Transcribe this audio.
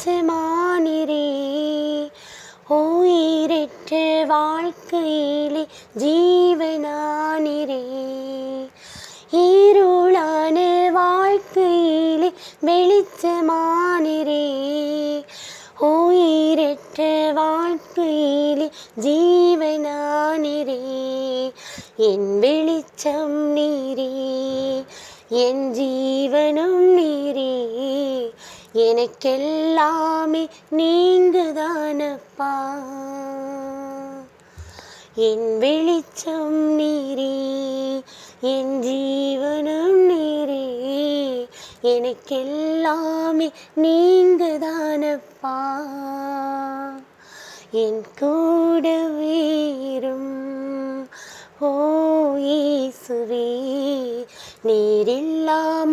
வெளிச்சமானிரே. உயிரற்ற வாழ்க்கையிலே ஜீவனானிரே. இருளான வாழ்க்கையிலே வெளிச்சமானிரே. உயிரற்ற வாழ்க்கையிலே ஜீவனானிரே. என் வெளிச்சம் நீரே, என் ஜீவனும் நீரே. எனக்கெல்லாமே நீங்கதானப்பா. என் வெளிச்சம் நீரே, என் ஜீவனும் நீரே. எனக்கெல்லாமே நீங்கதானப்பா. என் கூடவே இரும் ஓ இயேசுவே. நீர் இல்லாமல்